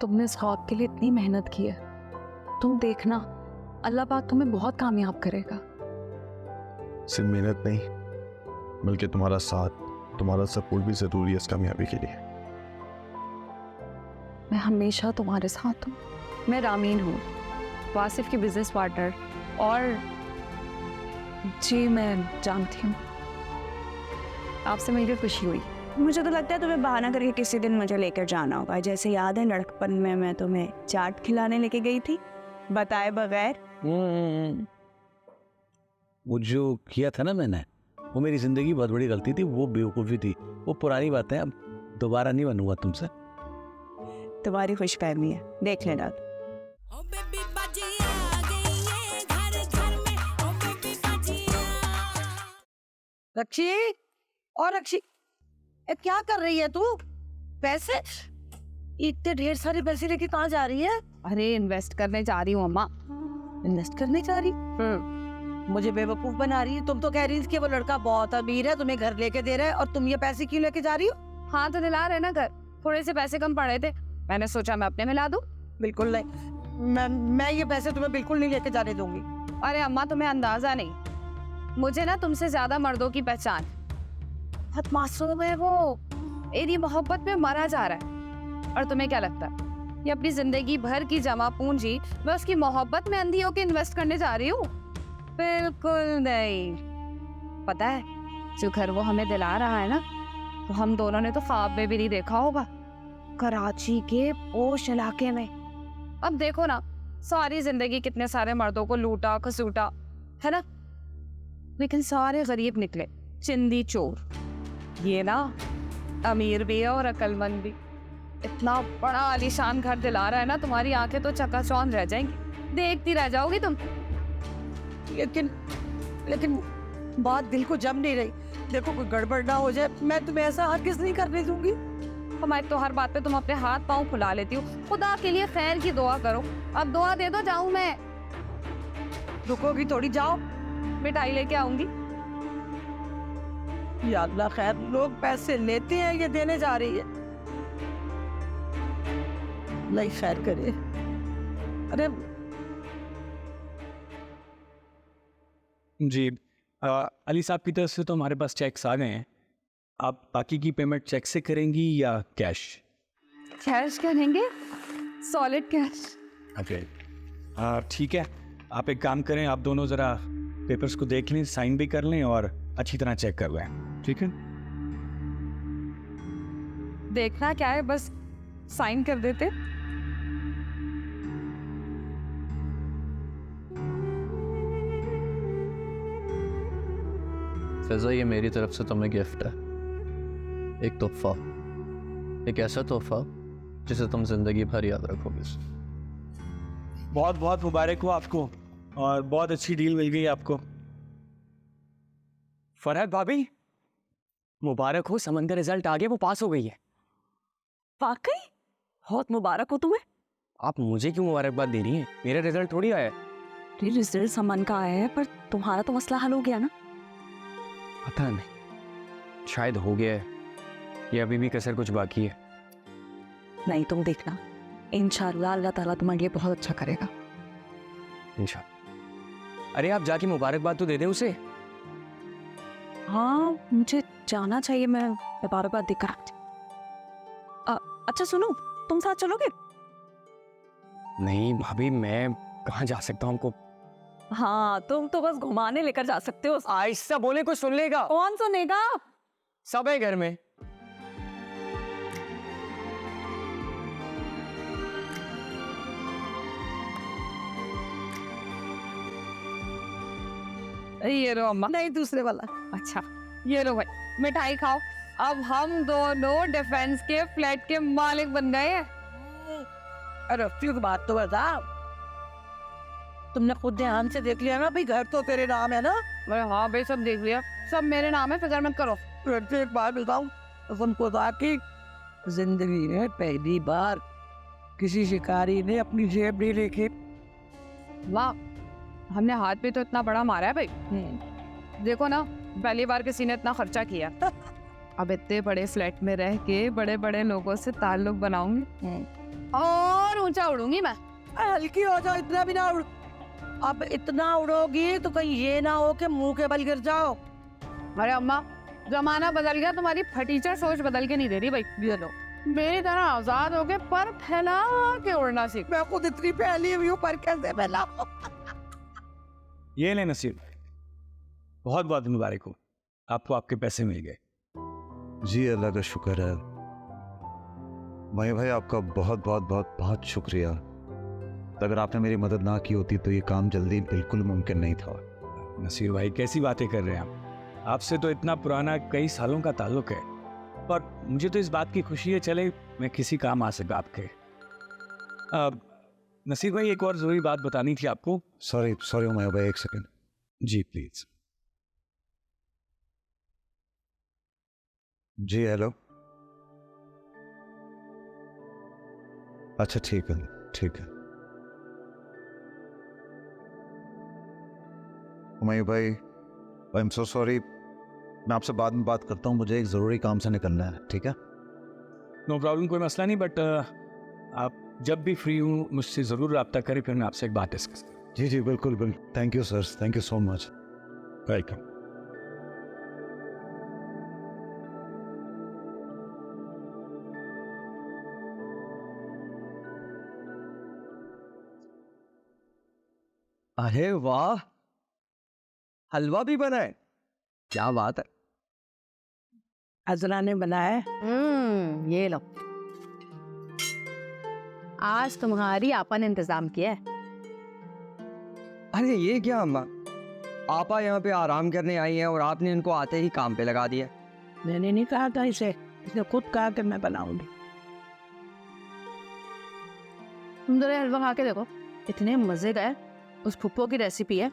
तुमने इस ख्वाब के लिए इतनी मेहनत की है, तुम देखना अल्लाह पाक तुम्हें बहुत कामयाब करेगा। सिर्फ मेहनत नहीं बल्कि तुम्हारा साथ, तुम्हारा सपोर्ट भी जरूरी है इस कामयाबी के लिए। मैं हमेशा तुम्हारे साथ हूँ। मैं रामीन हूँ, वासिफ की बिजनेस पार्टनर। और जी मैं जानती हूँ। आपसे मिलकर खुशी हुई। मुझे तो लगता है तुम्हें बहाना करके किसी दिन मुझे लेकर जाना होगा। जैसे याद है लड़कपन में मैं तुम्हें चाट खिलाने लेके गई थी बताए बगैर। वो जो किया था ना मैंने, वो मेरी जिंदगी की बहुत बड़ी गलती थी, वो बेवकूफ़ी थी, वो पुरानी बातें, अब दोबारा नहीं बनूंगा तुमसे। तुम्हारी खुशफहमी है, देख लेना। रक्षी और रक्षी, क्या कर रही है तू? पैसे, इतने ढेर सारे पैसे लेके कहाँ जा रही है? अरे इन्वेस्ट करने जा रही हूँ अम्मा। इन्वेस्ट करने जा रही? मुझे बेवकूफ बना रही है। तुम तो कह रही थी कि वो लड़का बहुत अमीर है, तुम्हें घर लेके दे रहा है, और तुम ये पैसे क्यों लेके जा रही हो? हाँ तो दिला रहे ना घर, थोड़े से पैसे कम पड़े थे, मैंने सोचा मैं अपने में ला दूं। बिल्कुल नहीं, मैं ये पैसे तुम्हें बिल्कुल नहीं लेके जाने दूंगी। अरे अम्मा तुम्हें अंदाजा नहीं, मुझे ना तुमसे ज्यादा मर्दों की पहचान। बहुत मासूम है वो, मेरी मोहब्बत में मरा जा रहा है। और तुम्हें क्या लगता है ये अपनी जिंदगी भर की जमा पूंजी मैं उसकी मोहब्बत में अंधी होकर इन्वेस्ट करने जा रही हूँ? बिल्कुल नहीं। पता है जो घर वो हमें दिला रहा है ना, तो हम दोनों ने तो ख्वाब में भी नहीं देखा होगा। कराची के पोश इलाके में। अब देखो ना, सारी जिंदगी कितने सारे मर्दों को लूटा खसूटा है ना, लेकिन सारे गरीब निकले, चिंदी चोर। ये ना अमीर भी है और अक्लमंद भी। इतना बड़ा आलीशान घर दिला रहा है ना, तुम्हारी आंखें तो चकाचौंध रह जाएंगी, देखती रह जाओगी तुम। लेकिन बात दिल को जम नहीं रही। देखो कोई गड़बड़ ना हो जाए, मैं तुम्हें ऐसा हरगिज़ नहीं करने दूंगी। हमारे तो हर बात पे तुम अपने हाथ पांव फुला लेती हो। खुदा के लिए खैर की दुआ करो, अब दुआ दे दो, जाऊं मैं? रुकोगी थोड़ी, जाओ। मिठाई लेके आऊंगी। या अल्लाह खैर, लोग पैसे लेते हैं, ये देने जा रही है। नहीं खैर करे। अरे जी अली साहब की तरफ से तो हमारे पास चेक्स आ गए हैं। आप बाकी की पेमेंट चेक से करेंगी या कैश? कैश करेंगे, सॉलिड कैश। ओके ठीक है, आप एक काम करें, आप दोनों ज़रा पेपर्स को देख लें, साइन भी कर लें और अच्छी तरह चेक कर लें, ठीक है? देखना क्या है, बस साइन कर देते। फिजा, ये मेरी तरफ से तुम्हें गिफ्ट है, एक तोहफा, एक ऐसा तोहफा जिसे तुम जिंदगी भर याद रखोगे। बहुत बहुत मुबारक हो आपको, और बहुत अच्छी डील मिल गई आपको। फरहत भाभी, मुबारक हो, समन का रिजल्ट आ गया, वो पास हो गई है। वाकई बहुत मुबारक हो तुम्हें। आप मुझे क्यों मुबारकबाद दे रही हैं? मेरा रिजल्ट थोड़ी आया है। रिजल्ट समन का आया है, पर तुम्हारा तो मसला हल हो गया ना। पता नहीं, शायद हो गया है, ये अभी भी कसर कुछ बाकी है। नहीं, तुम देखना, इंशाअल्लाह अल्लाह ताला तुम्हारे लिए बहुत अच्छा करेगा। इंशाअल्लाह। अरे आप जाके मुबारकबाद तो दे दें उसे। हाँ मुझे जाना चाहिए, मैं मुबारकबाद देकर। अच्छा सुनो, तुम साथ चलोगे? नहीं भाभी, मैं कहाँ जा सकता हूँ हमको? हाँ तुम तो बस घुमाने लेकर जा सकते हो। आहिस्ता बोले, कोई सुन लेगा। कौन सुनेगा? सब है घर में। ये लो अम्मा। नहीं, दूसरे वाला। अच्छा ये लो भाई, मिठाई खाओ। अब हम दोनों डिफेंस के फ्लैट के मालिक बन गए हैं। अरे की बात तो बता, तुमने खुद ध्यान से देख लिया ना भाई, घर तो तेरे नाम है ना? अरे हाँ भाई, सब देख लिया, सब मेरे नाम है, फिक्र मत करो। फिर एक बात बताऊं, तुमको तो आपकी जिंदगी में पहली बार किसी शिकारी ने अपनी जेब नहीं देखी। वाह, हमने हाथ पे तो इतना बड़ा मारा है भाई। देखो ना, पहली बार किसी ने इतना खर्चा किया। अब इतने बड़े फ्लैट में रह के बड़े बड़े लोगों से ताल्लुक बनाऊंगी। और ऊंचा उड़ूंगी मैं। हल्की हो जाओ, इतना भी ना उड़। अब इतना उड़ोगी तो कहीं ये ना हो कि मुंह के बल गिर जाओ। अरे अम्मा, जमाना बदल गया, तुम्हारी फटीचर सोच बदल के नहीं दे रही भाई। ये लो, मेरी तरह आजाद होके पर फैला के उड़ना सीख। मैं खुद इतनी फैली हुई हूँ, पर कैसे फैलाऊं? ये ले नसीब भाई, बहुत बहुत मुबारक हो, आपको आपके पैसे मिल गए। जी अल्लाह का शुक्र है। भाई भाई आपका बहुत बहुत बहुत बहुत शुक्रिया। अगर आपने मेरी मदद ना की होती तो ये काम जल्दी बिल्कुल मुमकिन नहीं था। नसीर भाई कैसी बातें कर रहे हैं आप? आपसे तो इतना पुराना कई सालों का ताल्लुक है, और मुझे तो इस बात की खुशी है चले मैं किसी काम आ सका आपके। नसीर भाई एक और ज़रूरी बात बतानी थी आपको। सॉरी सॉरी उमैया भाई, एक सेकंड। जी प्लीज। जी हेलो। अच्छा ठीक है ठीक है। उमैया भाई आई एम सो सॉरी, मैं आपसे बाद में बात करता हूँ, मुझे एक ज़रूरी काम से निकलना है, ठीक है? नो प्रॉब्लम, कोई मसला नहीं, बट आप जब भी फ्री हूँ मुझसे ज़रूर रब्ता करें, फिर मैं आपसे एक बात डिस्कस करूँ। जी जी बिल्कुल बिल्कुल। Thank you sir, thank you so much. Welcome. अरे वाह, हलवा भी बना है, क्या बात है। अजरा ने बनाया है। ये लो, आज तुम्हारी आपा ने इंतजाम किया है। अरे ये क्या अम्मा, आपा यहाँ पे आराम करने आई हैं और आपने इनको आते ही काम पे लगा दिया। मैंने नहीं कहा था इसे, इसने खुद कहा कि मैं बनाऊंगी। तुम जरा हलवा खा के देखो, इतने मजे का है। उस फुप्पो की रेसिपी है,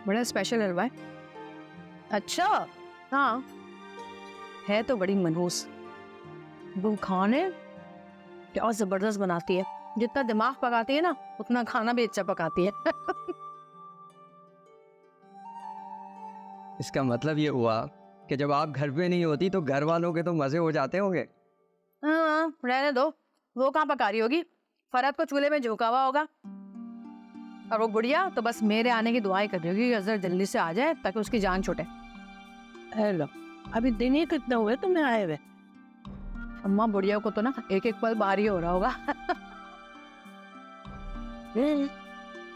बड़ा स्पेशल हलवा है। अच्छा हाँ, है तो बड़ी मनहूस। वो खाने क्या जबरदस्त बनाती है, जितना दिमाग पकाती है ना उतना खाना भी अच्छा पकाती है। इसका मतलब ये हुआ कि जब आप घर पे नहीं होती तो घर वालों के तो मजे हो जाते होंगे। हाँ रहने दो, वो कहाँ पका रही होगी, फरहत को चूल्हे में झोंका हुआ होगा, और वो बुढ़िया तो बस मेरे आने की दुआएं कर रही होगी कि अजहर जल्दी से आ जाए ताकि उसकी जान छूटे। हेलो, अभी दिन ही कितने हुए तुम्हें आए हुए? अम्मा बुढ़िया को तो ना एक एक पल भारी हो रहा होगा।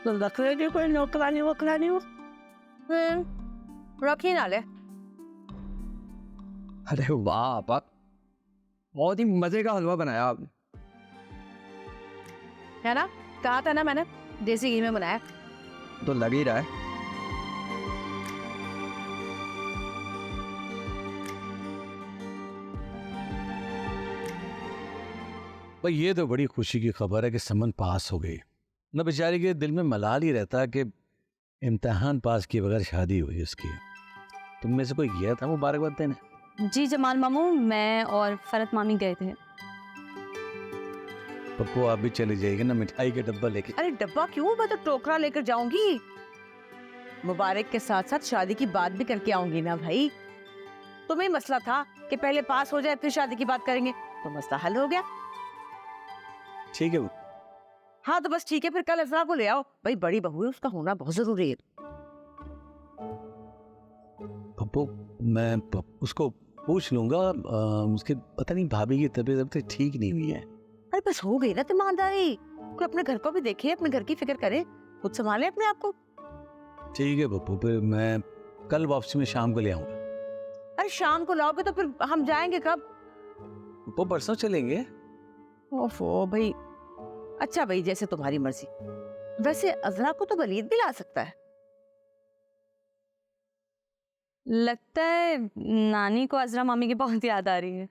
तो रख लेगी कोई नौकरानी वोकरानी हो? रखी ना ले। अरे वाह आपा, बहुत ही मजे का हलवा बनाया आपने। है ना, कहा था ना मैंने, देसी घी में बनाया। तो लग ही रहा है। भाई ये तो बड़ी खुशी की खबर है कि समन पास हो गई। न बेचारी के दिल में मलाल ही रहता कि इम्तिहान पास किए बगैर शादी हुई उसकी। तुम में से कोई गया था मुबारकबाद देने? जी जमाल मामू, मैं और फरत मामी गए थे। पप्पू आप भी चली जाएगी ना मिठाई के डब्बा लेके? अरे डब्बा क्यों, मैं तो टोकरा लेकर जाऊंगी। मुबारक के साथ साथ शादी की बात भी करके आऊंगी ना भाई। तुम्हें मसला था कि पहले पास हो जाए फिर शादी की बात करेंगे, तो मसला हल हो गया। ठीक है। हाँ तो बस ठीक है, फिर कल अजरा को ले आओ भाई, बड़ी बहू है, उसका होना बहुत जरूरी है। पप्पू मैं उसको पूछ लूंगा, उसके पता नहीं भाभी की तबीयत ठीक नहीं हुई है। अरे बस हो गई ना ईमानदारी, कोई अपने घर को भी देखे, अपने घर की फिक्र करे, खुद संभाले अपने आप को। ठीक है पप्पू, फिर मैं कल वापसी में शाम को ले आऊंगा। अरे शाम को लाओगे तो फिर हम जाएंगे कब? पप्पू परसों चलेंगे। ओफो भाई, अच्छा भाई जैसे तुम्हारी मर्जी। वैसे अजरा को तो वलीद भी ला सकता है। लगता है नानी को अजरा मामी की बहुत याद आ रही है।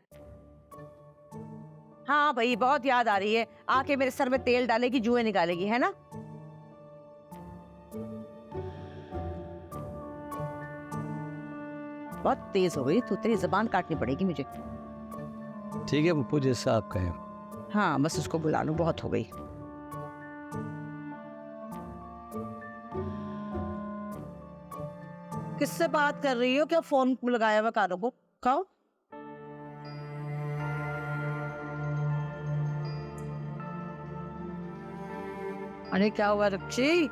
हाँ भाई बहुत याद आ रही है, आके मेरे सर में तेल डालेगी, जुएं निकालेगी, है ना? बहुत तेज हो गई, तो तेरी जबान काटनी पड़ेगी मुझे। ठीक है पप्पू, जैसा आप कहें। हाँ बस उसको बुला लो, बहुत हो गई। किससे बात कर रही हो? क्या फोन लगाया हुआ कानों को? खाओ। अरे क्या हुआ रक्षी?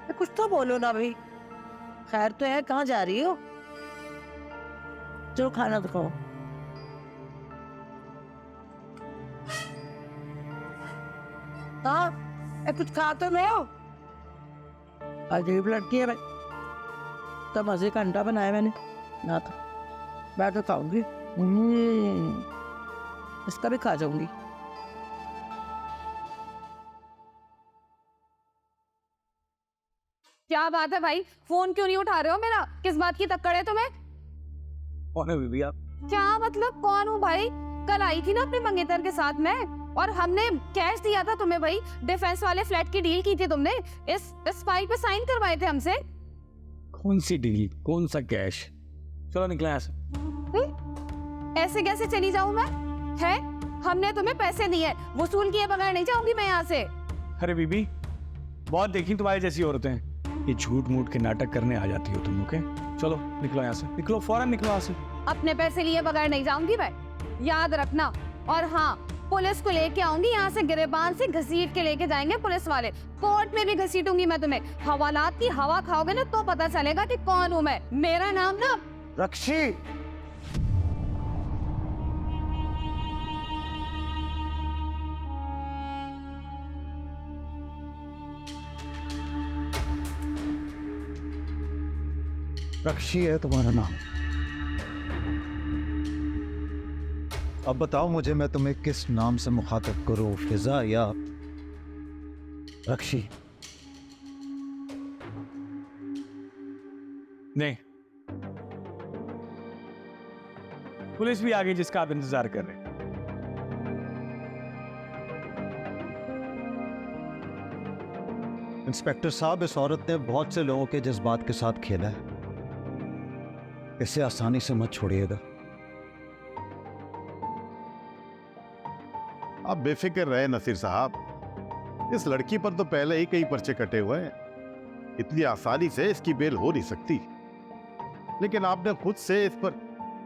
कुछ तो बोलो ना भाई। खैर तो है, कहाँ जा रही हो? चलो खाना तो खाओ। हाँ, कुछ खा तो लो। अजीब लड़की है भाई। तो मजे का अंडा बनाया मैंने, ना तो मैं तो खाऊंगी। इसका भी खा जाऊंगी। क्या बात है भाई, फोन क्यों नहीं उठा रहे हो मेरा? किस बात की तक्कड़ है तुम्हें? कौन है बीबी आप? क्या मतलब कौन हूँ भाई? कल आई थी ना अपने मंगेतर के साथ में, और हमने कैश दिया था तुम्हें भाई। डिफेंस वाले फ्लैट की डील की थी तुमने, इस फाइल पे साइन करवाए थे हमसे। कौन सी डील, कौन सा कैश? चलो निकले यहाँ से। ऐसे कैसे चली जाऊं मैं? है, हमने तुम्हें पैसे दिए, वसूल किए बगैर नहीं जाऊंगी मैं यहाँ से। अरे बीबी, बहुत देखी तुम्हारी जैसी औरतें, ये झूठ मूठ के नाटक करने आ जाती हो तुम। ओके चलो निकलो यहाँ से, निकलो, फौरन निकलो यहाँ से। अपने पैसे लिए बगैर नहीं जाऊंगी मैं, याद रखना। और हाँ, पुलिस को लेके आऊंगी यहाँ से, गिरेबान से घसीट के लेके जाएंगे पुलिस वाले। कोर्ट में भी घसीटूंगी मैं तुम्हें। हवालात की हवा खाओगे ना तो पता चलेगा कि कौन हूँ मैं। मेरा नाम ना रक्षी, रक्षी है तुम्हारा नाम। अब बताओ मुझे, मैं तुम्हें किस नाम से मुखातब करूं, फिजा या रक्षी? नहीं, पुलिस भी आ गई जिसका आप इंतजार कर रहे हैं। इंस्पेक्टर साहब, इस औरत ने बहुत से लोगों के जज्बात के साथ खेला है, इसे आसानी से मत छोड़िएगा। आप बेफिक्र रहे नसीर साहब, इस लड़की पर तो पहले ही कई पर्चे कटे हुए हैं, इतनी आसानी से इसकी बेल हो नहीं सकती। लेकिन आपने खुद से इस पर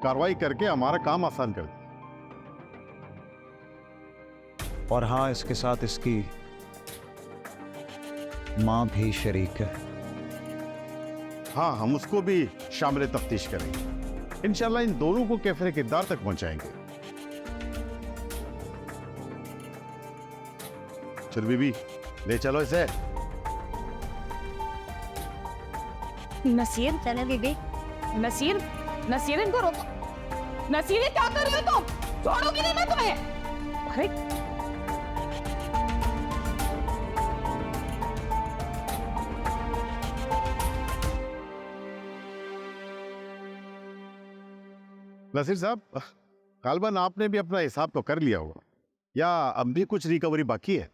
कार्रवाई करके हमारा काम आसान कर दिया। और हाँ, इसके साथ इसकी मां भी शरीक है। हाँ, हम उसको भी शामिल तफ्तीश करेंगे। इंशाल्लाह इन दोनों को कैफरे किरदार तक पहुंचाएंगे। चल बीबी, ले चलो इसे। नसीर, चले बीबी। नसीर, नसीर इनको रोको। नसीर, ये क्या कर रहे हो तुम? छोड़ूंगी नहीं मैं तुम्हें। अरे नसीर साहब, गालबन आपने भी अपना हिसाब तो कर लिया होगा, या अब भी कुछ रिकवरी बाकी है?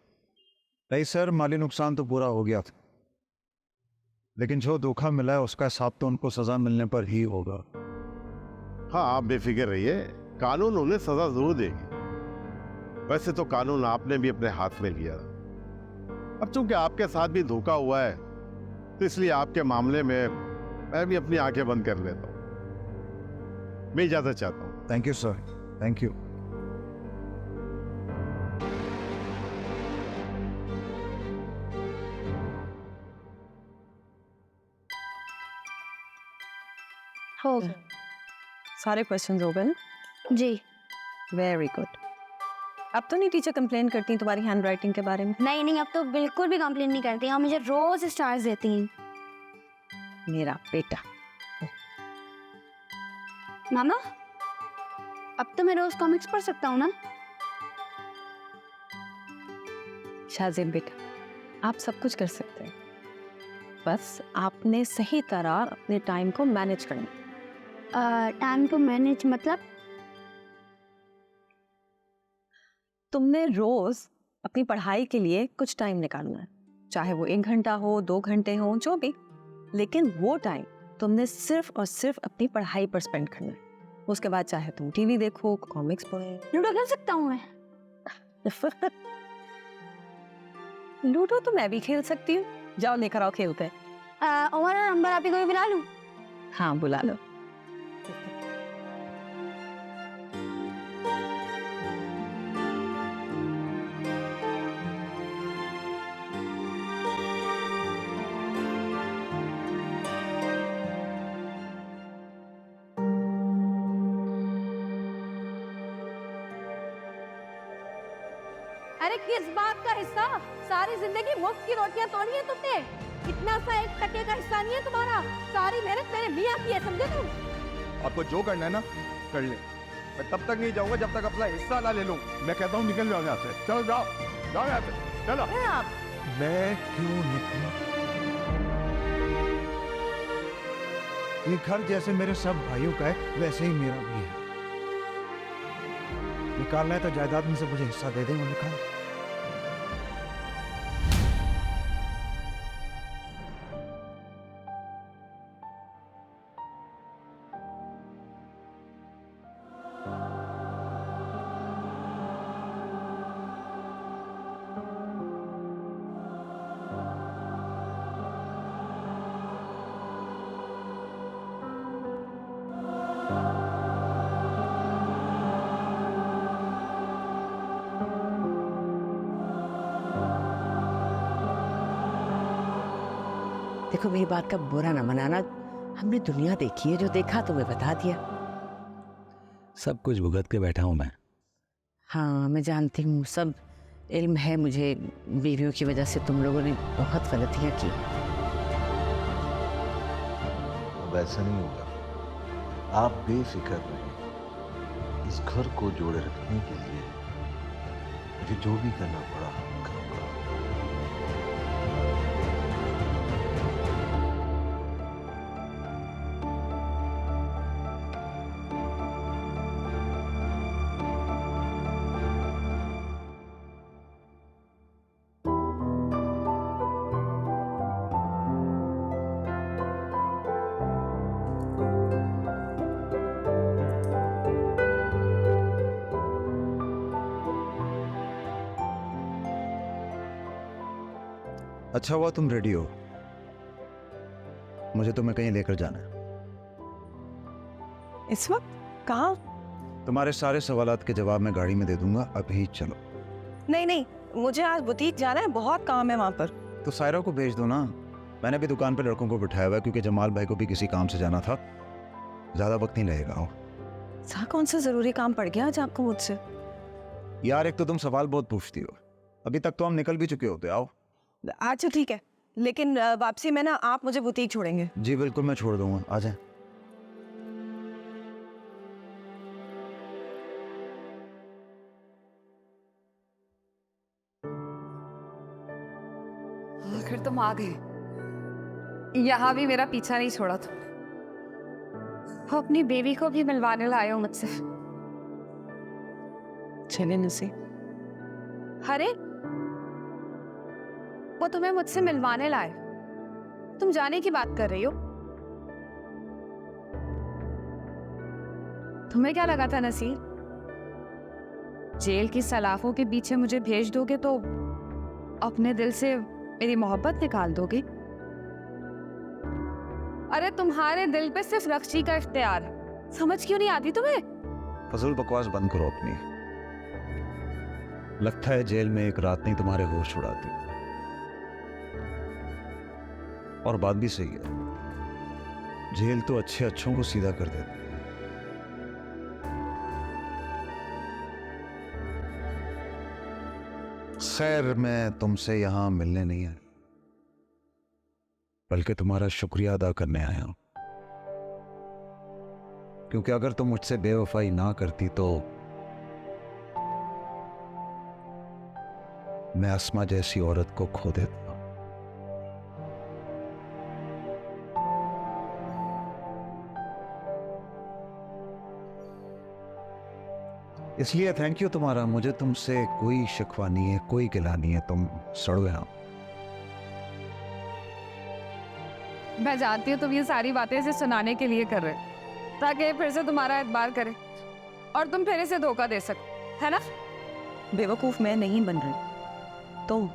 नहीं सर, माली नुकसान तो पूरा हो गया था, लेकिन जो धोखा मिला है उसका हिसाब तो उनको सजा मिलने पर ही होगा। हाँ, आप बेफिक्र रहिए, कानून उन्हें सजा जरूर देगी। वैसे तो कानून आपने भी अपने हाथ में लिया, अब चूंकि आपके साथ भी धोखा हुआ है तो इसलिए आपके मामले में मैं भी अपनी आंखें बंद कर लेता हूं। मैं इजाजत चाहता हूं। Thank you sir, thank you. हो गए सारे क्वेश्चंस हो गए ना? जी वेरी गुड। अब तो नहीं टीचर कंप्लेन करती तुम्हारी हैंडराइटिंग के बारे में? नहीं नहीं, अब तो बिल्कुल भी कंप्लेन नहीं करती हैं, मुझे रोज स्टार्स देती हैं। मेरा बेटा। मामा, अब तो मैं रोज कॉमिक्स पढ़ सकता हूँ ना? शाजिम बेटा, आप सब कुछ कर सकते हैं, बस आपने सही तरह अपने टाइम को मैनेज करना। टाइम को मैनेज मतलब? तुमने रोज अपनी पढ़ाई के लिए कुछ टाइम निकालना है, चाहे वो 1 घंटा हो, 2 घंटे हो, जो भी, लेकिन वो टाइम तुमने सिर्फ और सिर्फ अपनी पढ़ाई पर स्पेंड करना है। उसके बाद चाहे तुम टीवी देखो, कॉमिक्स पढ़ो। लूडो खेल सकता हूँ मैं? लूडो तो मैं भी खेल सकती हूँ, जाओ लेकर आओ, खेलते हैं। और नंबर आप ही को भी बुला लूँ? हाँ बुला लो। अरे किस बात का हिस्सा? सारी जिंदगी मुफ्त की रोटियां तोड़ी है तुमने। इतना सा 1 टके का हिस्सा नहीं है तुम्हारा। सारी मेहनत मेरे मियां की है, समझे तुम? आपको जो करना है ना कर ले, मैं तब तक नहीं जाऊंगा जब तक अपना हिस्सा ना ले लूं। मैं कहता हूँ निकल जाओ यहाँ से, चलो जाओ जाओ यहाँ से, चलो। मैं क्यों निकलूं? ये घर जैसे मेरे सब भाइयों का है वैसे ही मेरा भी है। निकालना है तो जायदाद में से मुझे हिस्सा दे दे, वो निकाल। देखो मेरी बात का बुरा ना मनाना, हमने दुनिया देखी है, जो देखा तुम्हें बता दिया। सब कुछ भुगत के बैठा हूं मैं। हाँ मैं जानती हूँ, सब इल्म है मुझे। बीवियों की वजह से तुम लोगों ने बहुत गलतियाँ की। अब ऐसा नहीं होगा, आप बेफिक्र रहें। इस घर को जोड़े रखने के लिए मुझे जो भी करना पड़ा करूंगा। अच्छा हुआ तुम रेडी हो, मुझे तुम्हें कहीं लेकर जाना है। इस वक्त कहाँ? तुम्हारे सारे सवालात के जवाब मैं गाड़ी में दे दूंगा, अभी चलो। नहीं नहीं, मुझे आज बुटीक जाना है, बहुत काम है वहाँ पर। तो सायरा को भेज दो ना, मैंने भी दुकान पे लड़कों को बिठाया हुआ है क्योंकि जमाल भाई को भी किसी काम से जाना था। ज्यादा वक्त नहीं लगेगा। आओ। सा कौन सा जरूरी काम पड़ गया आज आपको मुझसे? यार एक तो तुम सवाल बहुत पूछती हो, अभी तक तो हम निकल भी चुके होते। आओ। अच्छा ठीक है, लेकिन वापसी में ना आप मुझे बुटीक छोड़ेंगे? जी बिल्कुल, मैं छोड़ दूंगा, आ जाए। आखिर तुम आ गए। यहाँ भी मेरा पीछा नहीं छोड़ा तुम। वो अपनी बेबी को भी मिलवाने लाए हो मुझसे। चले नसी। अरे वो तुम्हें मुझसे मिलवाने लाए, तुम जाने की बात कर रही हो। तुम्हें क्या लगा था नसीर, जेल की सलाखों के पीछे मुझे भेज दोगे तो अपने दिल से मेरी मोहब्बत निकाल दोगे? अरे तुम्हारे दिल पे सिर्फ रक्शी का इख्तियार है, समझ क्यों नहीं आती तुम्हें? फजूल बकवास बंद करो अपनी। लगता है जेल में एक रात नहीं तुम्हारे होश उड़ाती। और बात भी सही है, जेल तो अच्छे अच्छों को सीधा कर देती। खैर मैं तुमसे यहां मिलने नहीं आया, बल्कि तुम्हारा शुक्रिया अदा करने आया हूं। क्योंकि अगर तुम मुझसे बेवफाई ना करती तो मैं अस्मा जैसी औरत को खो देता। इसलिए थैंक यू तुम्हारा, मुझे तुमसे कोई शिकवा नहीं है, कोई गिला नहीं है। तुम सड़वे हो। मैं जानती हूँ तुम ये सारी बातें इसे सुनाने के लिए कर रहे हो, ताकि ये फिर से तुम्हारा एतबार करे और तुम फिर इसे धोखा दे सको, है ना? बेवकूफ मैं नहीं बन रही, तुम।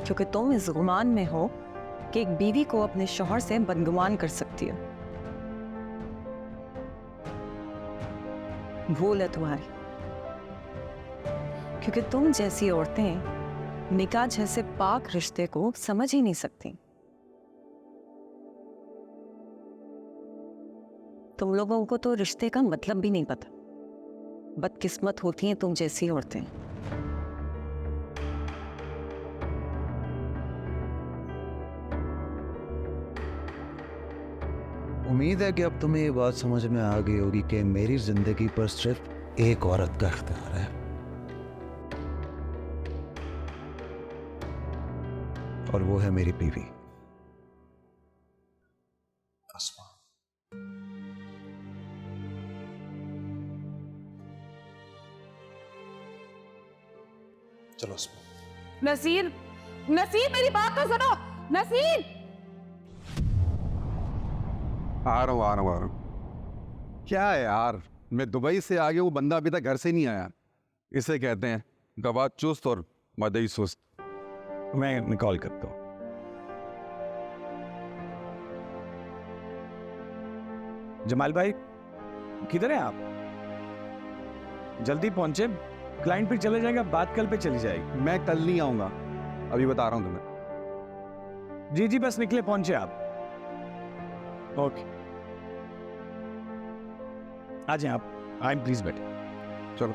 क्योंकि तुम इस गुमान में हो कि एक बीवी को अपने शौहर से बदगुमान कर सकती हो। भूल है तुम्हारी, क्योंकि तुम जैसी औरतें निकाह जैसे पाक रिश्ते को समझ ही नहीं सकती। तुम लोगों को तो रिश्ते का मतलब भी नहीं पता। बदकिस्मत होती हैं तुम जैसी औरतें। उम्मीद है कि अब तुम्हें ये बात समझ में आ गई होगी कि मेरी जिंदगी पर सिर्फ एक औरत का इख्तियार है, और वो है मेरी बीवी अस्मा। चलो अस्मा। नसीर, नसीर मेरी बात तो सुनो। नसीर, आ रहा हूँ। क्या है यार, मैं दुबई से आ गया, वो बंदा अभी तक घर से नहीं आया। इसे कहते हैं गवाह चुस्त और मदई सुस्त। मैं कॉल करता हूँ। जमाल भाई किधर हैं आप? जल्दी पहुंचे, क्लाइंट फिर चले जाएगा, बात कल पे चली जाएगी। मैं कल नहीं आऊंगा, अभी बता रहा हूं तुम्हें। जी जी, बस निकले, पहुंचे आप। ओके, आ जाए आप। प्लीज बैठे। चलो।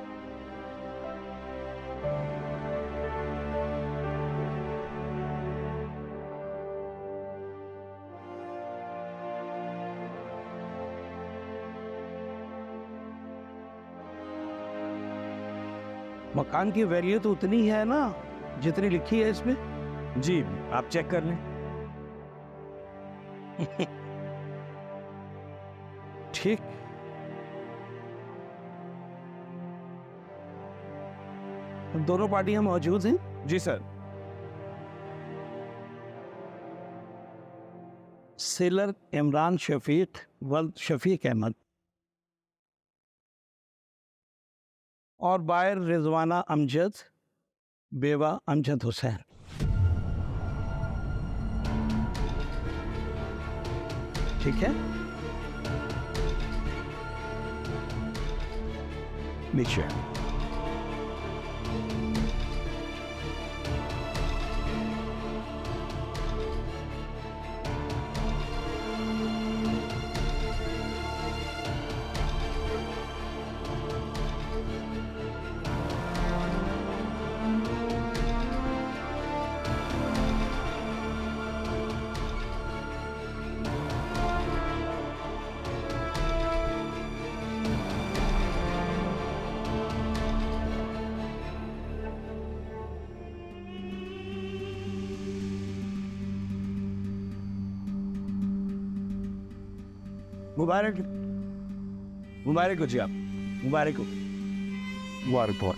मकान की वैल्यू तो उतनी है ना जितनी लिखी है इसमें? जी, आप चेक कर लें। ठीक। दोनों पार्टियां मौजूद हैं? जी सर। सेलर इमरान शफीक वल्द शफीक अहमद और बायर रिजवाना अमजद बेवा अमजद हुसैन। ठीक है, नीचे। मुबारक, मुबारक हो जी आप, मुबारक हो। मुबारक हो।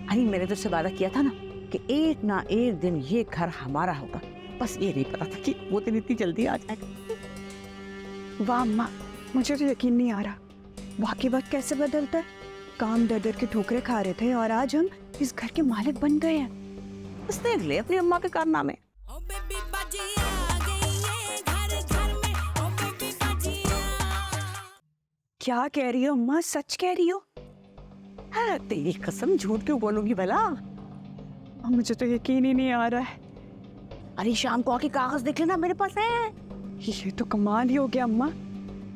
अरे मैंने तो उससे वादा किया था ना कि एक ना एक दिन ये घर हमारा होगा। बस ये नहीं पता था कि वो दिन इतनी जल्दी आ जाएगा। वाह अम्मा, मुझे तो यकीन नहीं आ रहा, वाकई वक्त कैसे बदलता है। काम दर दर के ठोकरे खा रहे थे और आज हम इस घर के मालिक बन गए हैं। बस देख ले अपनी अम्मा के कारनामे। क्या कह रही हो अम्मा, सच कह रही हो? हाँ, तेरी कसम, झूठ क्यों बोलूंगी भला? मुझे तो यकीन ही नहीं आ रहा है। अरे शाम को आके कागज देख लेना, मेरे पास है। ये तो कमाल ही हो गया अम्मा,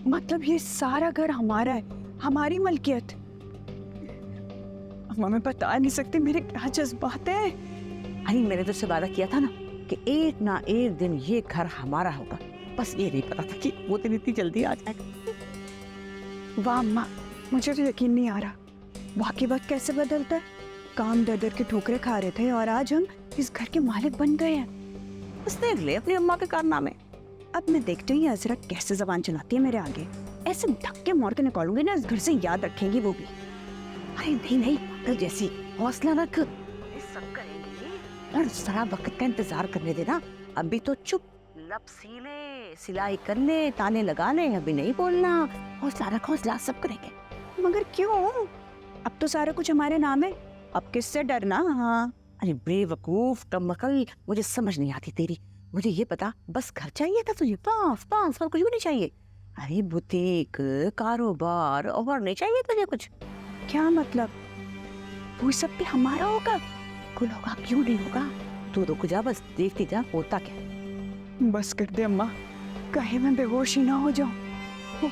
मतलब ये सारा घर हमारा है, हमारी मलकियत। अम्मा मैं बता नहीं सकती मेरे क्या जज्बात है। अरे मैंने तो उससे वादा किया था ना कि एक ना एक दिन ये घर हमारा होगा। बस ये नहीं पता था कि वो दिन इतनी जल्दी आ जाएगा। वाह अम्मा, मुझे तो यकीन नहीं आ रहा, वाकई वक्त कैसे बदलता है। काम दर दर के ठोकरे खा रहे थे और आज हम इस घर के मालिक बन गए हैं। बस देख ले अपनी अम्मा के कारनामे। अब मैं देखती हूँ अजरा कैसे जबान चलाती है मेरे आगे। ऐसे धक्के मार के निकालूंगी ना, इस घर से याद रखेंगी वो भी। अरे नहीं नहीं, पागल जैसी, हौसला रख, सब करेंगे। और जरा वक्त का इंतजार करने देना। अभी तो चुप, लब सी ले, सिलाई कर ले, ताने लगा ले, अभी नहीं बोलना। हौसला रख, हौसला, सब करेंगे। मगर क्यों? अब तो सारा कुछ हमारे नाम है, अब किससे डरना? हाँ। अरे बेवकूफ, कमकल, मुझे समझ नहीं आती तेरी। मुझे ये पता, बस घर चाहिए था तुझे, बस बस, और कुछ भी नहीं चाहिए। अरे बुटीक, कारोबार, और नहीं चाहिए तुझे कुछ? क्या मतलब? वो सब भी हमारा होगा? कुल होगा, क्यों नहीं होगा? तू रुक जा, बस देखती जा होता क्या। बस कर दे अम्मा, कहीं मैं बेहोश ही ना हो जाऊं।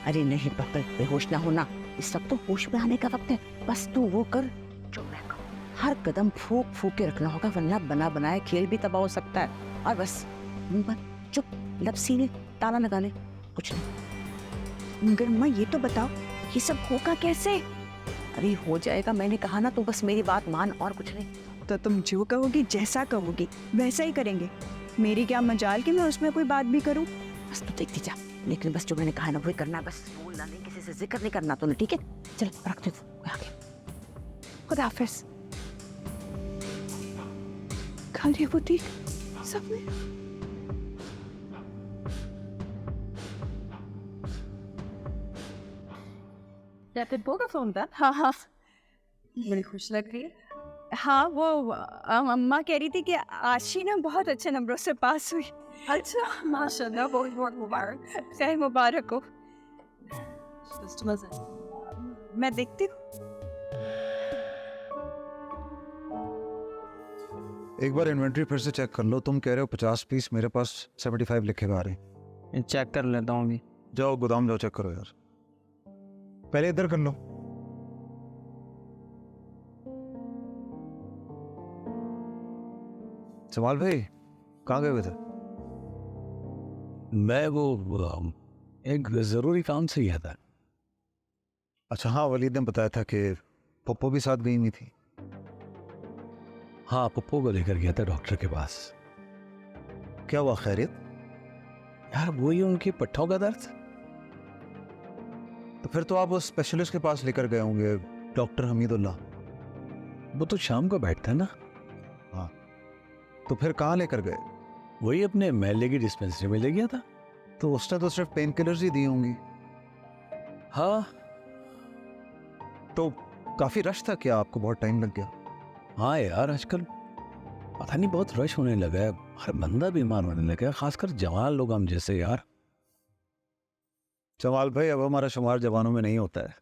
अरे नहीं पकड़, बेहोश ना होना, इस वक्त तो होश में आने का वक्त है। बस तू वो कर जो मैं कहूं, हर कदम फूक फूक के रखना होगा, वरना बना बनाए खेल भी तबाह हो सकता है। और बस मुंह पर चुप, लब सीने, ताला लगा ले, कुछ नहीं। मगर अम्मा ये तो बताओ, ये सब होगा कैसे? अरे हो जाएगा, मैंने कहा ना, तू बस मेरी बात मान, और कुछ नहीं। तो तुम जो कहोगी, जैसा कहोगी वैसा ही करेंगे। मेरी क्या मजाल कि मैं उसमें कोई बात भी करूं। बस तू देखती जा, लेकिन बस जो मैंने कहा ना वही करना है, बस बोलना नहीं, किसी से जिक्र नहीं करना तूने, ठीक है? चल रख दे, आगे। खुदा हाफिज। खाली बुटीक सब में फोन था। हाँ हाँ बड़ी खुश लग रही है। हाँ, वो अम्मा कह रही थी कि आशी ना बहुत अच्छे नंबरों से पास हुई। अच्छा, माशाल्लाह, बहुत बहुत मुबारक। खैर मुबारक हो। कस्टमर्स हैं। मैं देखती हूँ। एक बार इन्वेंट्री फिर से चेक कर लो। तुम कह रहे हो 50 पीस, मेरे पास 75 लिखे हुए आ रहे हैं। चेक कर लेता हूँ अभी। जाओ गोदाम जाओ, चेक करो यार। पहले इधर कर लो। जमाल भाई कहाँ गए हुए थे? मैं वो एक ज़रूरी काम से गया था। अच्छा हाँ, वलीद ने बताया था कि पप्पो भी साथ गई हुई थी। हाँ, पप्पो को लेकर गया था डॉक्टर के पास। क्या हुआ, खैरियत? यार वही उनकी पट्टों का दर्द। तो फिर तो आप उस स्पेशलिस्ट के पास लेकर गए होंगे, डॉक्टर हमीदुल्ला। वो तो शाम को बैठता है ना। हाँ, तो फिर कहाँ लेकर गए? वही अपने महल्ले की डिस्पेंसरी में ले गया था। तो उसने तो सिर्फ पेन किलर्स ही दी होंगी। हाँ। तो काफी रश था क्या? आपको बहुत टाइम लग गया? हाँ यार, आजकल पता नहीं बहुत रश होने लगा है, हर बंदा बीमार होने लगा है, खासकर जवान लोग हम जैसे। यार जमाल भाई, अब हमारा शुमार जवानों में नहीं होता है।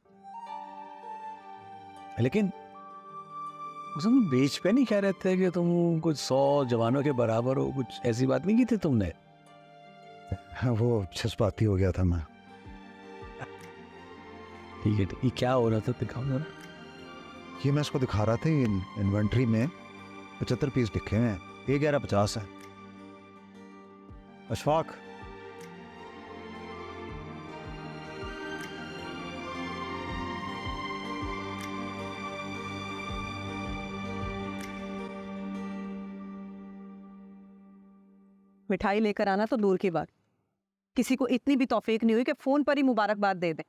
लेकिन उसमें बीच पे नहीं कह रहे थे कि तुम कुछ 100 जवानों के बराबर हो? कुछ ऐसी बात नहीं की थी तुमने? वो जज्बाती हो गया था मैं। ठीक है, ये क्या हो रहा था, दिखाओ जरा। ये मैं इसको दिखा रहा था, इन्वेंट्री में 75 पीस लिखे हुए हैं, ये 1150 है। अशफाक, मिठाई लेकर आना तो दूर की बात, किसी को इतनी भी तौफीक नहीं हुई कि फोन पर ही मुबारकबाद दे दें।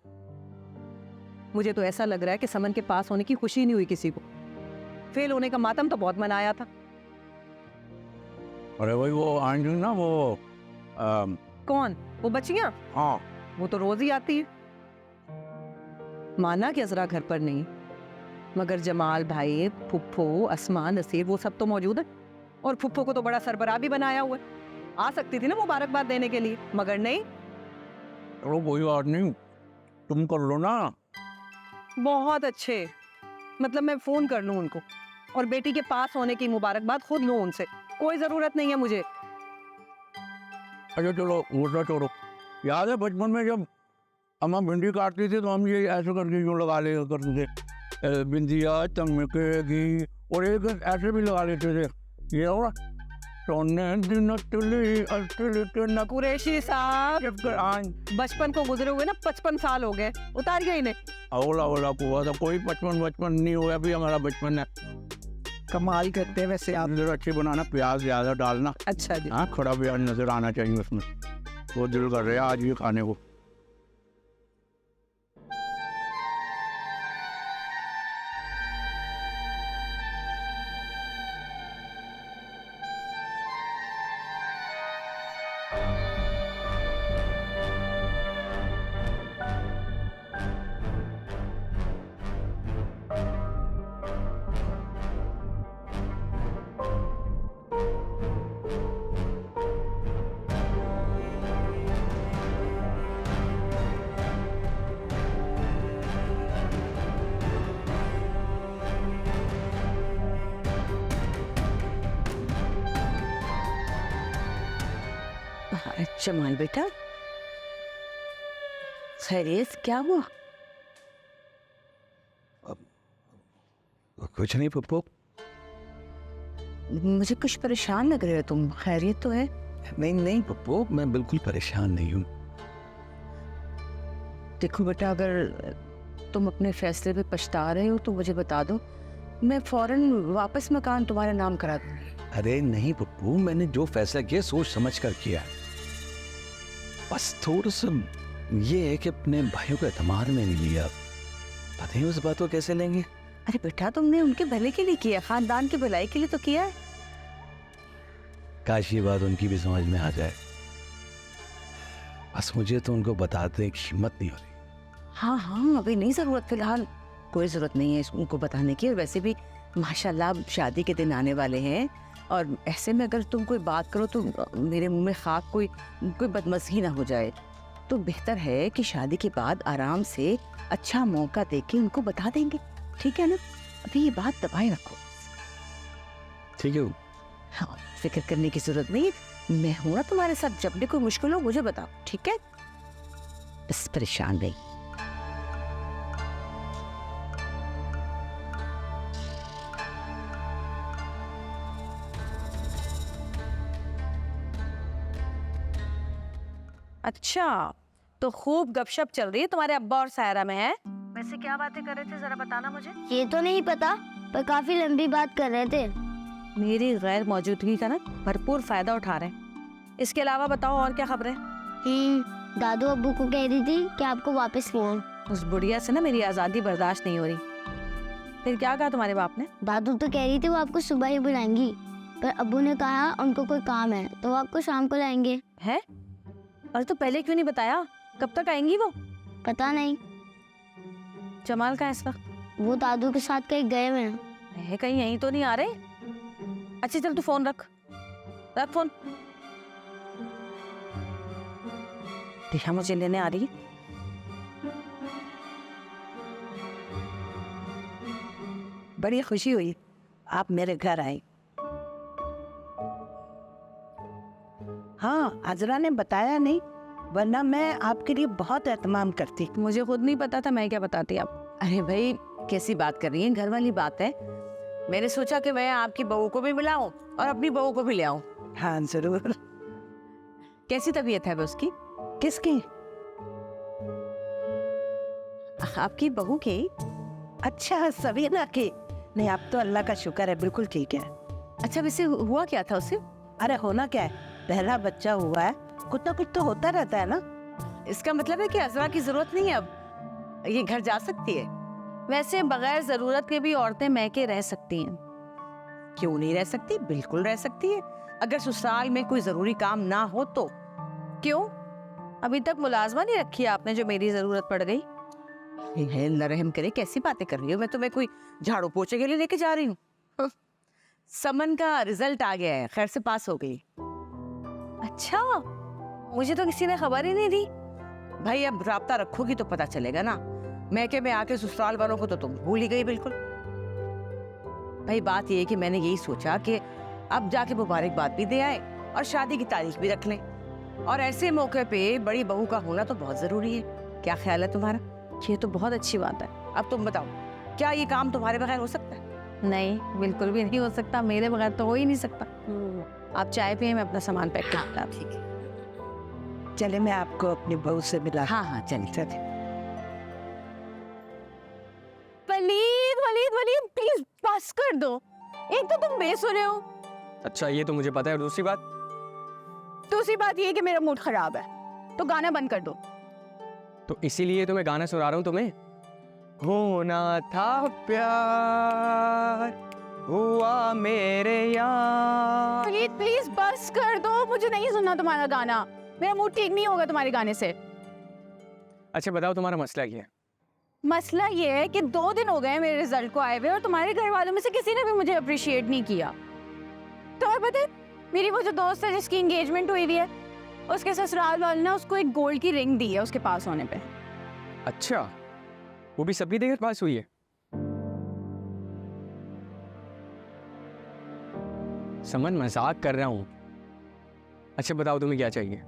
मुझे तो ऐसा लग रहा है कि समन के पास होने की खुशी नहीं हुई किसी को। फेल होने का मातम तो बहुत मनाया था। अरे वही वो आंटी ना, वो कौन? वो बच्चियां? हाँ, वो तो रोज ही आती है। माना कि अजरा घर पर नहीं, मगर जमाल भाई, फुफ्फो, अस्मा, नसीर, वो सब तो मौजूद है। और फुफ्फो को तो बड़ा सरबराह भी बनाया हुआ है। आ सकती थी ना मुबारकबाद देने के लिए, मगर नहीं। चलो कोई बात नहीं, तुम कर लो ना। बहुत अच्छे, मतलब मैं फोन कर लूं उनको और बेटी के पास होने की मुबारकबाद खुद लूं उनसे। कोई जरूरत नहीं है मुझे। अच्छा चलो वो तो छोड़ो। याद है बचपन में जब अम्मा भिंडी काटती थी तो हम ये ऐसे करके जो लगा लिया करते थे, बिंदिया चमकेगी, और एक ऐसे भी लगा लेते थे, ये होगा सोने दिन तुली कुरैशी साहब, बचपन को गुजरे हुए ना 55 साल हो गए, उतारिए इन्हें। अवला अवला हुआ था, कोई बचपन नहीं हुआ, अभी हमारा बचपन है। कमाल करते हैं वैसे आप। नजर अच्छी बनाना, प्याज ज्यादा डालना। अच्छा जी। हाँ, खड़ा प्याज नजर आना चाहिए उसमें। वो दिल कर रहे हैं आज ये खाने को। जमाल बेटा, खैरियत, क्या हुआ? कुछ नहीं पप्पू। मुझे कुछ परेशान लग रहे हो तुम। खैरियत तो है? नहीं नहीं पप्पू, मैं बिल्कुल परेशान नहीं हूँ। देखो बेटा, अगर तुम अपने फैसले पे पछता रहे हो तो मुझे बता दो, मैं फौरन वापस मकान तुम्हारे नाम करा दूंगी। अरे नहीं पप्पू, मैंने जो फैसला किया सोच समझ कर किया है। बस थोड़ा सा ये है कि अपने भाइयों को एतमाद में नहीं लिया। पता नहीं उस बात को कैसे लेंगे। अरे बेटा, तुमने उनके भले के लिए किया, खानदान की भलाई के लिए तो किया है। काश ये बात उनकी भी समझ में आ जाए। बस मुझे तो उनको बताने की हिम्मत नहीं हो रही। हाँ हाँ, अभी नहीं जरूरत, फिलहाल कोई जरूरत नहीं है उनको बताने की। और वैसे भी माशाल्लाह शादी के दिन आने वाले हैं, और ऐसे में अगर तुम कोई बात करो तो मेरे मुंह में खाक कोई बदमज़गी ना हो जाए। तो बेहतर है कि शादी के बाद आराम से अच्छा मौका देके उनको बता देंगे, ठीक है ना? अभी ये बात दबाए रखो। ठीक है। हाँ, फिक्र करने की जरूरत नहीं, मैं हूं ना तुम्हारे साथ। जब भी कोई मुश्किल हो मुझे बताओ, ठीक है? बस परेशान नहीं। अच्छा, तो खूब गपशप चल रही है तुम्हारे अब्बा और सायरा में, है? वैसे क्या बातें कर रहे थे, जरा बताना मुझे। ये तो नहीं पता, पर काफी लंबी बात कर रहे थे। मेरी गैर मौजूदगी का ना भरपूर फायदा उठा रहे हैं। इसके अलावा बताओ और क्या खबरें? दादू अब्बू को कह रही थी कि आपको वापस फोन। उस बुढ़िया से ना मेरी आज़ादी बर्दाश्त नहीं हो रही। फिर क्या कहा तुम्हारे बाप ने? दादू तो कह रही थी वो आपको सुबह ही बुलाएंगी, पर अब्बू ने कहा उनको कोई काम है तो वो आपको शाम को लाएंगे। है? और तो पहले क्यों नहीं बताया? कब तक आएंगी वो? पता नहीं। जमाल कहाँ है इस वक्त? वो दादू के साथ कहीं गए हुए हैं। है कहीं यहीं तो नहीं आ रहे? अच्छा चल तू फोन रख फोन। दिशा मुझे लेने आ रही है। बड़ी खुशी हुई आप मेरे घर आए। हाँ, आजरा ने बताया नहीं, वरना मैं आपके लिए बहुत एहतमाम करती। मुझे खुद नहीं पता था, मैं क्या बताती आप। अरे भाई, कैसी बात कर रही हैं, घर वाली बात है। मैंने सोचा कि मैं आपकी बहू को भी मिलाऊं और अपनी बहू को भी ले आऊं। हाँ जरूर। कैसी तबीयत है उसकी? किसकी? आपकी बहू की। अच्छा, सबीना की। नहीं, अब तो अल्लाह का शुक्र है, बिल्कुल ठीक है। अच्छा, वैसे हुआ क्या था उसे? अरे होना क्या है, पहला बच्चा हुआ है, कुछ ना कुछ तो होता रहता है ना। इसका मतलब है कि अजरा की जरूरत नहीं है, अब ये घर जा सकती है। वैसे बगैर जरूरत के भी औरतें मैके रह सकती हैं। क्यों नहीं रह सकती? बिल्कुल रह सकती है, अगर ससुराल में कोई जरूरी काम ना हो तो। क्यों? अभी तक मुलाजमा नहीं रखी आपने जो मेरी जरूरत पड़ गई? अल्लाह रहम करे, कैसी बातें कर रही हो? मैं तुम्हें कोई झाड़ू पोछे के लिए लेके जा रही हूँ। समन का रिजल्ट आ गया है, खैर से पास हो गई। अच्छा, मुझे तो किसी ने खबर ही नहीं दी। भाई अब राब्ता रखोगी तो पता चलेगा ना। मैके में आके ससुराल वालों को तो तुम भूल ही गई बिल्कुल। भाई बात ये है कि मैंने यही सोचा कि अब जाके मुबारकबाद भी दे आए और शादी की तारीख भी रख लें, और ऐसे मौके पे बड़ी बहू का होना तो बहुत जरूरी है। क्या ख्याल है तुम्हारा? ये तो बहुत अच्छी बात है। अब तुम बताओ, क्या ये काम तुम्हारे बगैर हो सकता है? नहीं, बिल्कुल भी नहीं हो सकता, मेरे बगैर तो हो ही नहीं सकता। आप चाय पिए, मैं अपना सामान पैक कर हाँ, ठीक है। चले, मैं आपको अपनी बहू से मिला। हाँ हाँ, चलिए चलिए। वलीद वलीद वलीद, प्लीज बस कर दो। एक तो तुम बेसुरे हो। अच्छा, ये तो मुझे पता है। दूसरी बात ये है कि मेरा मूड खराब है, तो गाना बंद कर दो। तो इसीलिए तो मैं गाना सुना रहा हूँ तुम्हें। होना था प्यार, हुआ मेरे यार। वलीद प्लीज बस कर दो, मुझे नहीं सुनना तुम्हारा गाना। मेरा मूड ठीक नहीं होगा तुम्हारे गाने से। अच्छा बताओ, तुम्हारा मसला क्या है? मसला ये है कि 2 दिन हो गए मेरे रिजल्ट को आए हुए, और तुम्हारे घर वालों में से किसी ने भी मुझे अप्रिशिएट नहीं किया। तुम्हें पता है, मेरी वो जो दोस्त है जिसकी एंगेजमेंट हुई हुई है, उसके ससुराल वालों ने उसको एक गोल्ड की रिंग दी है उसके पास होने पे। अच्छा, वो भी सभी देर पास हुई है? समन, मजाक कर रहा हूँ। अच्छा बताओ, तुम्हें क्या चाहिए?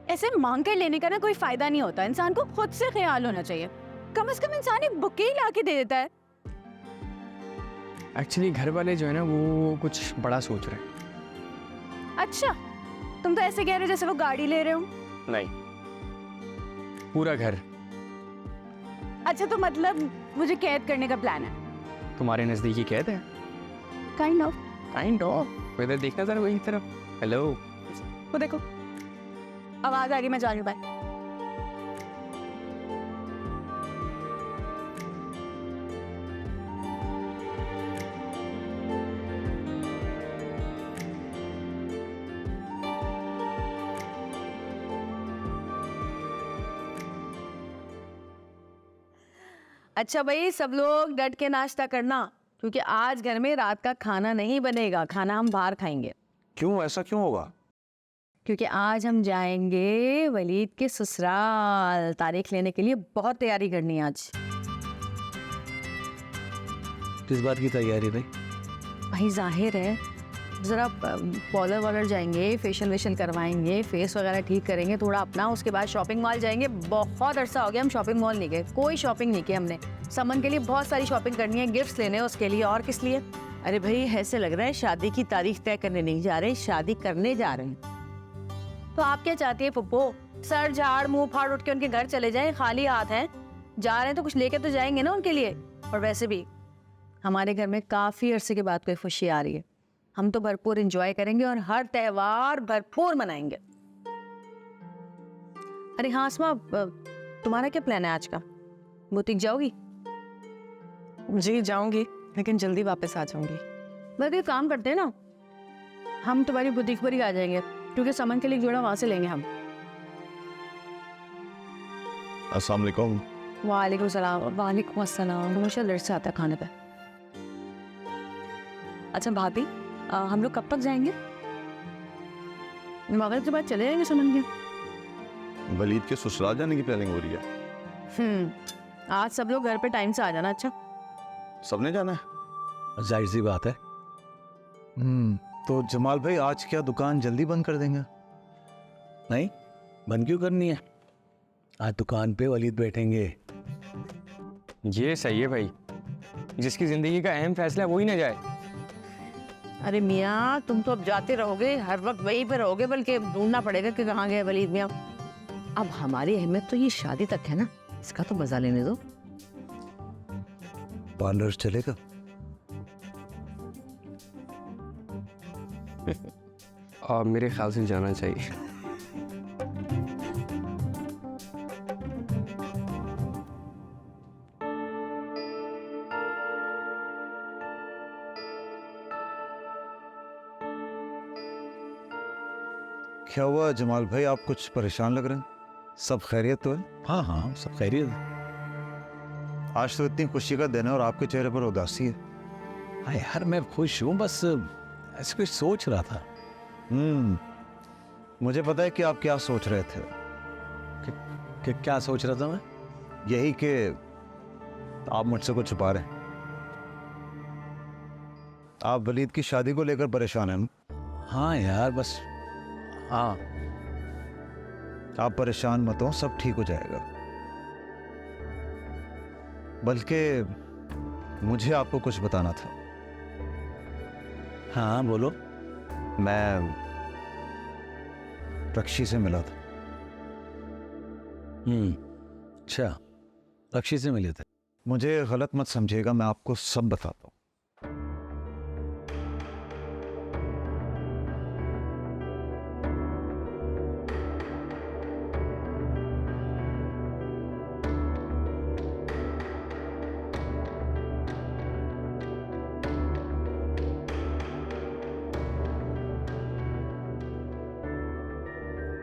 ऐसे मांग कर लेने का ना कोई फायदा नहीं होता, इंसान को खुद से ख्याल होना चाहिए। कम से कम इंसान एक बुके ही ला के दे देता है। एक्चुअली घर वाले जो है ना वो कुछ बड़ा सोच रहे हैं। अच्छा, तुम तो ऐसे कह रहे हो जैसे वो गाड़ी ले रहे हो। नहीं, पूरा घर। अच्छा, तो मतलब मुझे कैद करने का प्लान है? तुम्हारे नजदीकी कैद है। Kind of. Kind of. इधर देखना जरा वही तरफ। हेलो, वो देखो, आवाज आ रही, मैं जा रही हूँ, बाय। अच्छा भाई, सब लोग डट के नाश्ता करना, क्योंकि आज घर में रात का खाना नहीं बनेगा, खाना हम बाहर खाएंगे। क्यों, ऐसा क्यों होगा? क्योंकि आज हम जाएंगे वलीद के ससुराल, तारीख लेने के लिए बहुत तैयारी करनी है आज। किस बात की तैयारी भाई? भाई जाहिर है, ज़रा पार्लर वालर जाएंगे, फेशियल वेशियल करवाएंगे, फेस वगैरह ठीक करेंगे थोड़ा अपना, उसके बाद शॉपिंग मॉल जाएंगे। बहुत अरसा हो गया हम शॉपिंग मॉल नहीं गए, कोई शॉपिंग नहीं की हमने। समन के लिए बहुत सारी शॉपिंग करनी है, गिफ्ट्स लेने हैं उसके लिए, और किस लिए? अरे भाई, ऐसे लग रहा है शादी की तारीख तय करने नहीं जा रहे, शादी करने जा रहे हैं। तो आप क्या चाहती है पुप्पो? सर झाड़ मुंह फाड़ उठ के उनके घर चले जाएं, खाली हाथ हैं? जा रहे हैं तो कुछ लेके तो जाएंगे ना उनके लिए। और वैसे भी हमारे घर में काफ़ी अरसे के बाद कोई खुशी आ रही है, हम तो भरपूर एंजॉय करेंगे और हर त्योहार भरपूर मनाएंगे। अरे हाँ अस्मा, तुम्हारा क्या प्लान है आज का? बुटीक जाओगी? जी जाऊंगी, लेकिन जल्दी वापस आ जाऊंगी। बस एक काम करते हैं ना, हम तुम्हारी बुटीक पर ही आ जाएंगे, क्योंकि सामान के लिए जोड़ा वहां से लेंगे हम। अस्सलाम वालेकुम। वालेकुम सलाम। वालेकुम अस्सलाम। हमेशा लेट से आता है खाने पे। अच्छा भाभी, हम लोग कब तक जाएंगे? मगरिब के बाद चले जाएंगे समन के। वलीद के ससुराल जाने की प्लानिंग हो रही है। आज सब लोग घर पे टाइम से आ जाना। अच्छा, सबने जाना है? जाहिर सी बात है। तो जमाल भाई, आज क्या दुकान जल्दी बंद कर देंगे? नहीं, बंद क्यों करनी है? आज दुकान पे वलीद बैठेंगे। ये सही है भाई, जिसकी जिंदगी का अहम फैसला है वही ना जाए। अरे मियाँ, तुम तो अब जाते रहोगे, हर वक्त वहीं पे रहोगे, बल्कि ढूंढना पड़ेगा कि कहाँ गए वलीद मियाँ। अब हमारी अहमियत तो ये शादी तक है ना, इसका तो मजा लेने दो। पार्लर चलेगा? मेरे ख्याल से जाना चाहिए। क्या हुआ जमाल भाई, आप कुछ परेशान लग रहे हैं? सब खैरियत तो है? हाँ हाँ, सब खैरियत। आज तो इतनी खुशी का दिन है और आपके चेहरे पर उदासी है। हाँ यार, मैं खुश हूँ, बस ऐसे कुछ सोच रहा था। मुझे पता है कि आप क्या सोच रहे थे। कि क्या सोच रहा था मैं? यही कि आप मुझसे कुछ छुपा रहे हैं। आप वलीद की शादी को लेकर परेशान हैं ना? हाँ यार, बस हाँ। आप परेशान मत हो, सब ठीक हो जाएगा। बल्कि मुझे आपको कुछ बताना था। हाँ बोलो। मैं रक्षी से मिला था। अच्छा, रक्षी से मिले थे? मुझे गलत मत समझिएगा, मैं आपको सब बताता हूँ।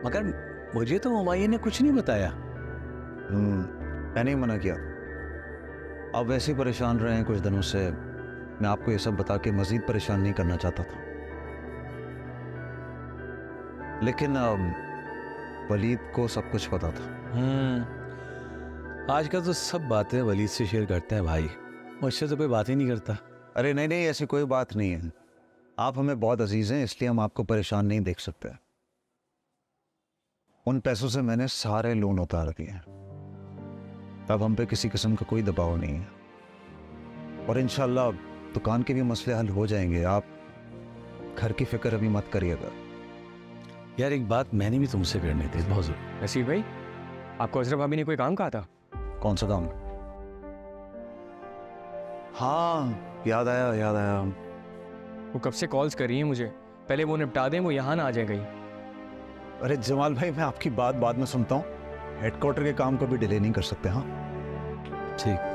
मगर मुझे तो हुमायूं ने कुछ नहीं बताया। मैंने ही मना किया। आप वैसे ही परेशान रहे हैं कुछ दिनों से, मैं आपको ये सब बता के मजीद परेशान नहीं करना चाहता था। लेकिन वलीद को सब कुछ पता था। आजकल तो सब बातें वलीद से शेयर करते हैं भाई, मुझसे तो कोई बात ही नहीं करता। अरे नहीं नहीं, ऐसी कोई बात नहीं है। आप हमें बहुत अजीज हैं, इसलिए हम आपको परेशान नहीं देख सकते। उन पैसों से मैंने सारे लोन उतार दिए। अब हम पे किसी किस्म का कोई दबाव नहीं है और इंशाल्लाह दुकान के भी मसले हल हो जाएंगे। आप घर की फिक्र अभी मत करिएगा। यार एक बात मैंने भी तुमसे करनी थी बहुत जरूरी। नसीब भाई, आपको अजरा भाभी ने कोई काम कहा था? कौन सा काम? हाँ याद आया। वो कब से कॉल्स कर रही हैं मुझे, पहले वो निपटा दें, वो यहाँ ना आ जाए कहीं। अरे जमाल भाई, मैं आपकी बात बाद में सुनता हूँ। हेडक्वार्टर के काम को भी डिले नहीं कर सकते। हाँ ठीक।